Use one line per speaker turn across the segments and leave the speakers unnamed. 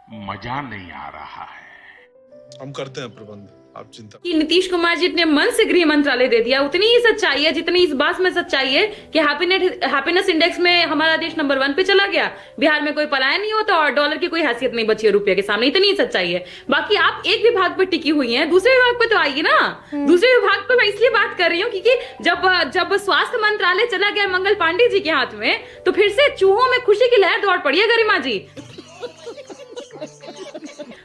मजा नहीं आ रहा है।
हम करते हैं प्रबंध, आप चिंता।
कि नीतीश कुमार जी ने मन से गृह मंत्रालय दे दिया, उतनी ही सच्चाई है जितनी इस बात में सच्चाई है कि हैप्पीनेस इंडेक्स में हमारा देश नंबर 1 पे चला गया, बिहार में कोई पलायन नहीं होता और डॉलर की कोई हैसियत नहीं बची है रुपये के सामने, इतनी ही सच्चाई है। बाकी आप एक विभाग पे टिकी हुई हैं, दूसरे विभाग पे तो आइए ना। दूसरे विभाग पे मैं इसलिए बात कर रही हूँ क्योंकि जब स्वास्थ्य मंत्रालय चला गया मंगल पांडे जी के हाथ में, तो फिर से चूहों में खुशी की लहर दौड़ पड़ी है गरिमा जी।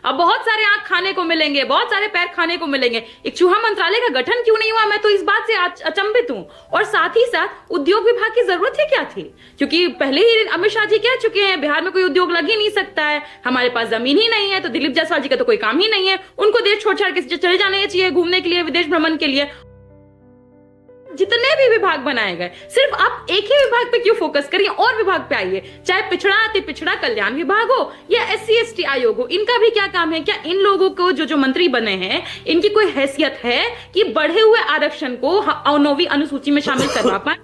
अब बहुत सारे आंख खाने को मिलेंगे, बहुत सारे पैर खाने को मिलेंगे। एक चूहा मंत्रालय का गठन क्यों नहीं हुआ, मैं तो इस बात से अचंभित हूं। और साथ ही साथ उद्योग विभाग की जरूरत ही क्या थी, क्योंकि पहले ही अमित शाह जी कह चुके हैं बिहार में कोई उद्योग लग ही नहीं सकता है, हमारे पास जमीन ही नहीं है, तो दिलीप जायसवाल जी का तो कोई काम ही नहीं है, उनको देश छोड़ छाड़ के चले जाने चाहिए घूमने के लिए, विदेश भ्रमण के लिए। जितने भी विभाग बनाए गए, सिर्फ आप एक ही विभाग पे क्यों फोकस करिए, और विभाग पे आइए, चाहे पिछड़ा अति पिछड़ा कल्याण विभाग हो या SC/ST आयोग हो, इनका भी क्या काम है? क्या इन लोगों को जो मंत्री बने हैं, इनकी कोई हैसियत है कि बढ़े हुए आरक्षण को 9वीं अनुसूची में शामिल करवा पाए?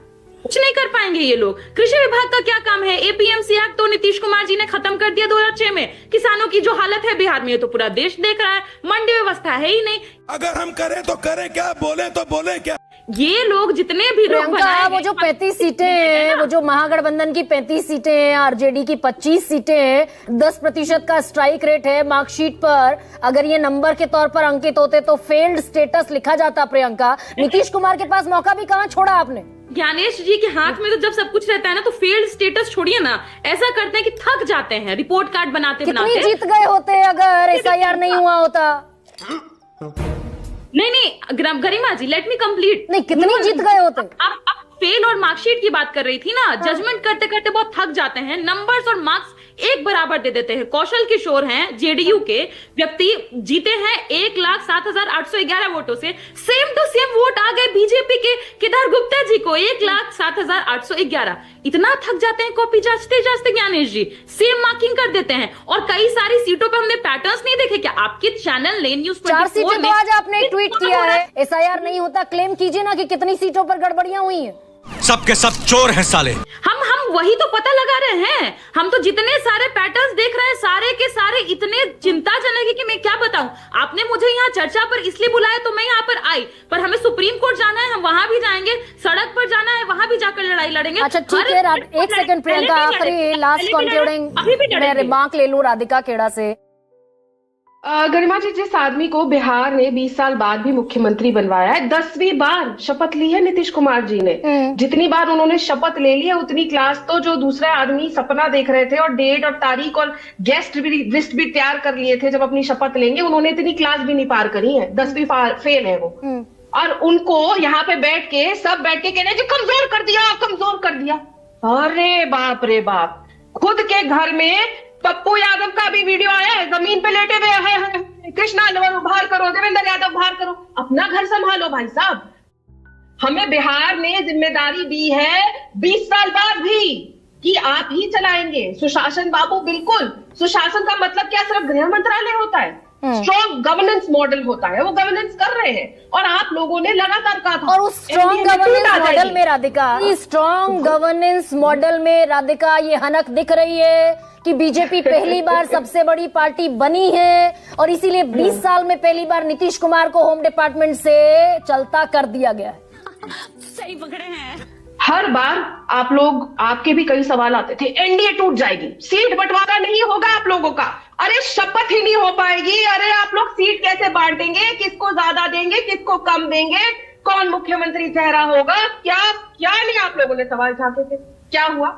कुछ नहीं कर पाएंगे ये लोग। कृषि विभाग का क्या काम है? APMC एक्ट तो नीतीश कुमार जी ने खत्म कर दिया 2006 में। किसानों की जो हालत है बिहार में, ये तो पूरा देश देख रहा है, मंडी व्यवस्था है ही नहीं।
अगर हम करें तो करें क्या, बोले तो बोले क्या?
ये लोग जितने भी लोग
वो जो 35 सीटें हैं, वो जो महागठबंधन की 35 सीटें हैं, आरजेडी की 25 सीटें हैं, 10% का स्ट्राइक रेट है मार्कशीट पर। अगर ये नंबर के तौर पर अंकित होते तो फेल्ड स्टेटस लिखा जाता। प्रियंका, नीतीश कुमार के पास मौका भी कहां छोड़ा आपने?
ज्ञानेश जी के हाथ में तो जब सब कुछ रहता है ना, तो फेल्ड स्टेटस छोड़िए ना, ऐसा करते हैं कि थक जाते हैं रिपोर्ट कार्ड बनाते बनाते।
कितनी जीत गए होते अगर SIR नहीं हुआ होता?
नहीं गरिमा जी, लेट मी कंप्लीट।
नहीं, कितनी जीत गए होते?
आप फेल और मार्कशीट की बात कर रही थी ना, जजमेंट करते करते बहुत थक जाते हैं, नंबर्स और मार्क्स एक बराबर दे देते हैं। कौशल किशोर हैं JDU के व्यक्ति, जीते हैं 1,07,811 वोटों से, सेम टू सेम वोट आ गए बीजेपी के केदार गुप्ता जी को 1,07,811। इतना थक जाते हैं कॉपी जांचते जांचते ज्ञानेश जी, सेम मार्किंग कर देते हैं। और कई सारी सीटों पर हमने पैटर्न्स नहीं देखे क्या? आपके चैनल ने न्यूज़
4 सीटें तो आज आपने ट्वीट किया है, SIR नहीं होता, क्लेम कीजिए ना कि कितनी सीटों पर गड़बड़ियां हुई हैं।
सबके सब चोर हैं साले।
हम वही तो पता लगा रहे हैं। हम तो जितने सारे पैटर्न्स देख रहे हैं, सारे के सारे इतने चिंताजनक है कि मैं क्या बताऊं। आपने मुझे यहाँ चर्चा पर इसलिए बुलाया तो मैं यहाँ पर आई, पर हमें सुप्रीम कोर्ट जाना है, हम वहां भी जाएंगे, सड़क पर जाना है, वहां भी जाकर लड़ाई लड़ेंगे।
अच्छा ठीक है, एक सेकंड प्रियंका, आखिरी लास्ट कंक्लूडिंग मैं रिमार्क ले लूं राधिका खेड़ा से।
गरिमा जी, जिस आदमी को बिहार ने 20 साल बाद भी मुख्यमंत्री बनवाया है, 10वीं बार शपथ ली है नीतीश कुमार जी ने। जितनी बार उन्होंने शपथ ले ली है, उतनी क्लास तो जो दूसरा आदमी सपना देख रहे थे और डेट और तारीख और गेस्ट लिस्ट भी तैयार कर लिए थे जब अपनी शपथ लेंगे, उन्होंने इतनी क्लास भी नहीं पार करी है। 10वीं फेल है वो। और उनको यहाँ पे बैठ के सब बैठ के कह रहे कमजोर कर दिया, कमजोर कर दिया। अरे बाप रे बाप, खुद के घर में पप्पू यादव का भी वीडियो आया है, जमीन पे लेटे हुए हैं, कृष्णा बाहर करो, देवेंद्र यादव बाहर करो, अपना घर संभालो भाई साहब। हमें बिहार ने जिम्मेदारी दी है 20 साल बाद भी कि आप ही चलाएंगे सुशासन। बाबू बिल्कुल, सुशासन का मतलब क्या सिर्फ गृह मंत्रालय होता है? स्ट्रॉन्ग गवर्नेंस मॉडल होता है, वो गवर्नेंस कर रहे हैं और आप लोगों ने लगातार कहा था।
और उस स्ट्रॉन्ग गवर्नेंस मॉडल में राधिका, स्ट्रॉन्ग गवर्नेंस मॉडल में राधिका ये हनक दिख रही है कि बीजेपी पहली बार सबसे बड़ी पार्टी बनी है और इसीलिए 20 साल में पहली बार नीतीश कुमार को होम डिपार्टमेंट से चलता कर दिया गया है।
सही पकड़े हैं।
हर बार आप लोग, आपके भी कई सवाल आते थे, एनडीए टूट जाएगी, सीट बंटवारा नहीं होगा आप लोगों का। अरे शपथ ही नहीं हो पाएगी। अरे आप लोग सीट कैसे बांटेंगे, किसको ज्यादा देंगे, किसको कम देंगे, कौन मुख्यमंत्री चेहरा होगा? क्या नहीं आप लोगों ने सवाल छाते थे? क्या हुआ?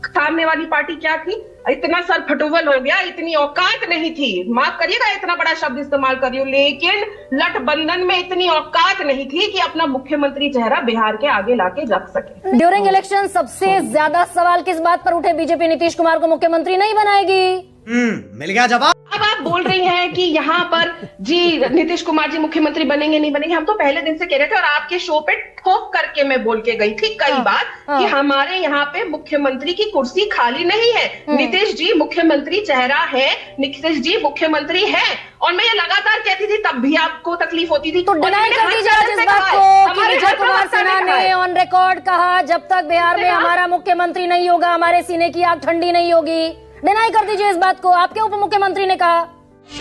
सामने वाली पार्टी क्या थी? इतना सर फटुवल हो गया, इतनी औकात नहीं थी, माफ करिएगा इतना बड़ा शब्द इस्तेमाल कर रही हूं, लेकिन लठबंधन में इतनी औकात नहीं थी कि अपना मुख्यमंत्री चेहरा बिहार के आगे लाके रख सके।
ड्यूरिंग इलेक्शन सबसे ज्यादा सवाल किस बात पर उठे? बीजेपी नीतीश कुमार को मुख्यमंत्री नहीं बनाएगी।
मिल गया जवाब।
अब आप बोल रही हैं कि यहाँ पर जी नीतीश कुमार जी मुख्यमंत्री बनेंगे नहीं बनेंगे। हम तो पहले दिन से कह रहे थे और आपके शो पे ठोक करके मैं बोल के गई थी कई बार कि हमारे यहाँ पे मुख्यमंत्री की कुर्सी खाली नहीं है। नीतीश जी मुख्यमंत्री चेहरा है, नीतीश जी मुख्यमंत्री है। और मैं ये लगातार कहती थी, तब भी आपको तकलीफ होती थी।
तो डिनाई कर दीजिए जिस बात को कि विजय कुमार सिन्हा ने ऑन रिकॉर्ड कहा, जब तक बिहार में हमारा मुख्यमंत्री नहीं होगा हमारे सीने की आग ठंडी नहीं होगी। डिनाई कर दीजिए इस बात को। आपके उप मुख्यमंत्री ने कहा।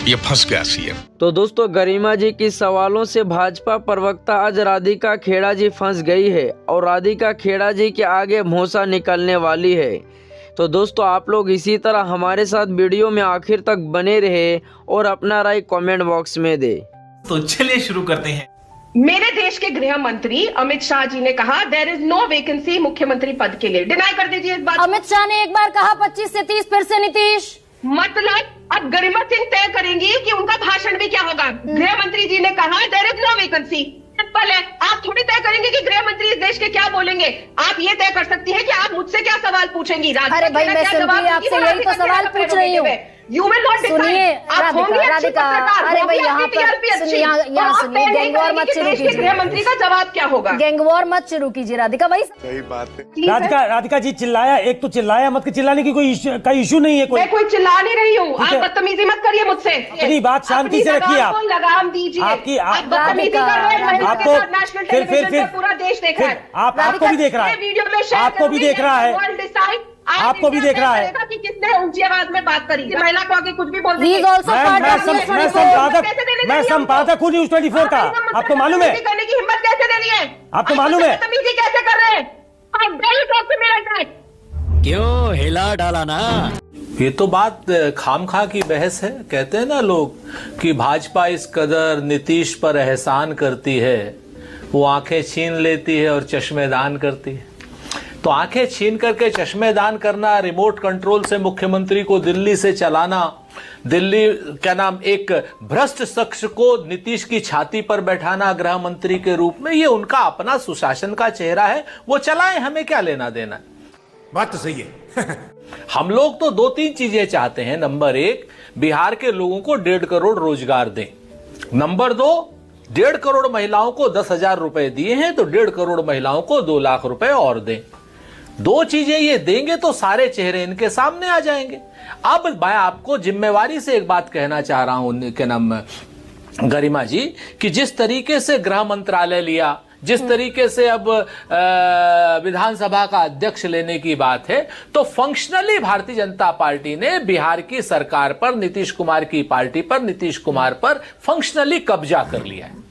ये फंस गया सीएम।
तो दोस्तों, गरिमा जी की सवालों से भाजपा प्रवक्ता आज राधिका खेड़ा जी फंस गई है और राधिका खेड़ा जी के आगे भौंसा निकलने वाली है। तो दोस्तों, आप लोग इसी तरह हमारे साथ वीडियो में आखिर तक बने रहे और अपना राय कमेंट बॉक्स में दे।
तो चलिए शुरू करते हैं।
मेरे देश के गृह मंत्री अमित शाह जी ने कहा देयर इज नो वैकेंसी मुख्यमंत्री पद के लिए। डिनाई कर दीजिए इस बात।
अमित शाह ने एक बार कहा 25 से 30, फिर से नीतीश।
मतलब अब गरिमा सिंह तय करेंगी कि उनका भाषण भी क्या होगा। गृह मंत्री जी ने कहा there is no vacancy. Simple है, आप थोड़ी तय करेंगे कि गृह मंत्री इस देश के क्या बोलेंगे। आप ये तय कर सकती हैं कि आप मुझसे क्या सवाल पूछेंगी।
अरे भाई, मैं सुनती आपसे यही तो सवाल पूछ रही हूँ।
यू विल नॉट
सुनिए राधिका, अरे भाई यहाँ पर सुनिए, गैंगवॉर मत शुरू कीजिए।
गृह मंत्री का जवाब क्या होगा?
गैंगवॉर मत शुरू कीजिए राधिका भाई।
सही बात है।
राधिका जी चिल्लाया, एक तो चिल्लाया मत, कि चिल्लाने की कोई इशू नहीं है।
मैं कोई चिल्ला नहीं रही हूँ, आप बदतमीजी मत करिए मुझसे।
अपनी बात शांति से रखिए। आप
लगाम दीजिए।
आपकी
आप बदतमीजी कर रहे हैं।
आपको
नेशनल टेलीविजन पे पूरा देश देख रहा है।
आपको भी देख रहा है,
वीडियो में शेयर
आपको भी देख रहा है, आपको भी देख रहा है
कि किसने ऊंची आवाज में बात करी। महिला को आगे कुछ भी बोल
He is also part of News 24।
मैं संपादक हूँ News 24 का। आपको मालूम है?
करने की हिम्मत कैसे दे रही है?
आपको मालूम है?
बदतमीजी कैसे कर रहे हैं?
क्यों हिला डाला ना।
ये तो बात खामखा की बहस है। कहते हैं ना लोग कि भाजपा इस कदर नीतीश पर एहसान करती है, वो आंखें छीन लेती है और चश्मेदान करती है। तो आंखें छीन करके चश्मेदान करना, रिमोट कंट्रोल से मुख्यमंत्री को दिल्ली से चलाना, दिल्ली एक भ्रष्ट शख्स को नीतीश की छाती पर बैठाना गृह मंत्री के रूप में, ये उनका अपना सुशासन का चेहरा है। वो चलाएं, हमें क्या लेना देना।
बात तो सही है।
हम लोग तो 2-3 चीजें चाहते हैं। नंबर 1, बिहार के लोगों को 1.5 करोड़ रोजगार दें। नंबर 2, 1.5 करोड़ महिलाओं को 10,000 रुपए दिए हैं, तो 1.5 करोड़ महिलाओं को 2 लाख रुपए और दें। 2 चीजें ये देंगे तो सारे चेहरे इनके सामने आ जाएंगे। अब मैं आपको जिम्मेवारी से एक बात कहना चाह रहा हूं गरिमा जी, कि जिस तरीके से गृह मंत्रालय लिया, जिस तरीके से अब विधानसभा का अध्यक्ष लेने की बात है, तो फंक्शनली भारतीय जनता पार्टी ने बिहार की सरकार पर, नीतीश कुमार की पार्टी पर, नीतीश कुमार पर फंक्शनली कब्जा कर लिया है।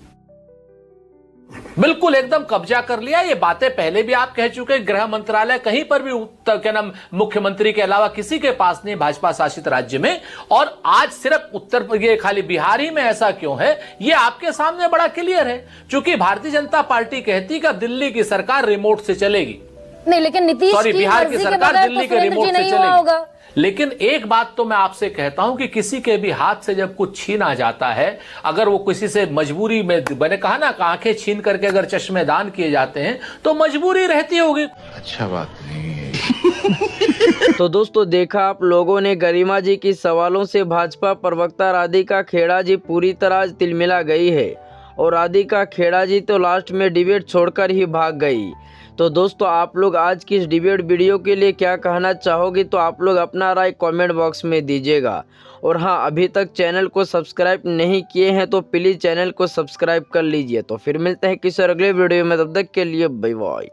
बिल्कुल एकदम कब्जा कर लिया। ये बातें पहले भी आप कह चुके। गृह मंत्रालय कहीं पर भी मुख्यमंत्री के अलावा किसी के पास नहीं भाजपा शासित राज्य में। और आज सिर्फ ये खाली बिहार ही में ऐसा क्यों है, ये आपके सामने बड़ा क्लियर है। क्योंकि भारतीय जनता पार्टी कहती कि दिल्ली की सरकार रिमोट से चलेगी।
नहीं, लेकिन नीतीश की
बिहार की सरकार दिल्ली के रिमोट से चलेगी। लेकिन एक बात तो मैं आपसे कहता हूं कि किसी के भी हाथ से जब कुछ छीना जाता है, अगर वो किसी से मजबूरी में, मैंने कहा ना, आंखें छीन करके अगर चश्मेदान किए जाते हैं तो मजबूरी रहती होगी।
अच्छा बात नहीं है।
तो दोस्तों, देखा आप लोगों ने, गरिमा जी की सवालों से भाजपा प्रवक्ता राधिका खेड़ा जी पूरी तरह तिलमिला गई है और राधिका खेड़ा जी तो लास्ट में डिबेट छोड़कर ही भाग गई। तो दोस्तों, आप लोग आज की इस डिबेट वीडियो के लिए क्या कहना चाहोगे, तो आप लोग अपना राय कमेंट बॉक्स में दीजिएगा। और हाँ, अभी तक चैनल को सब्सक्राइब नहीं किए हैं तो प्लीज़ चैनल को सब्सक्राइब कर लीजिए। तो फिर मिलते हैं किसी अगले वीडियो में, तब तक के लिए बाय बाय।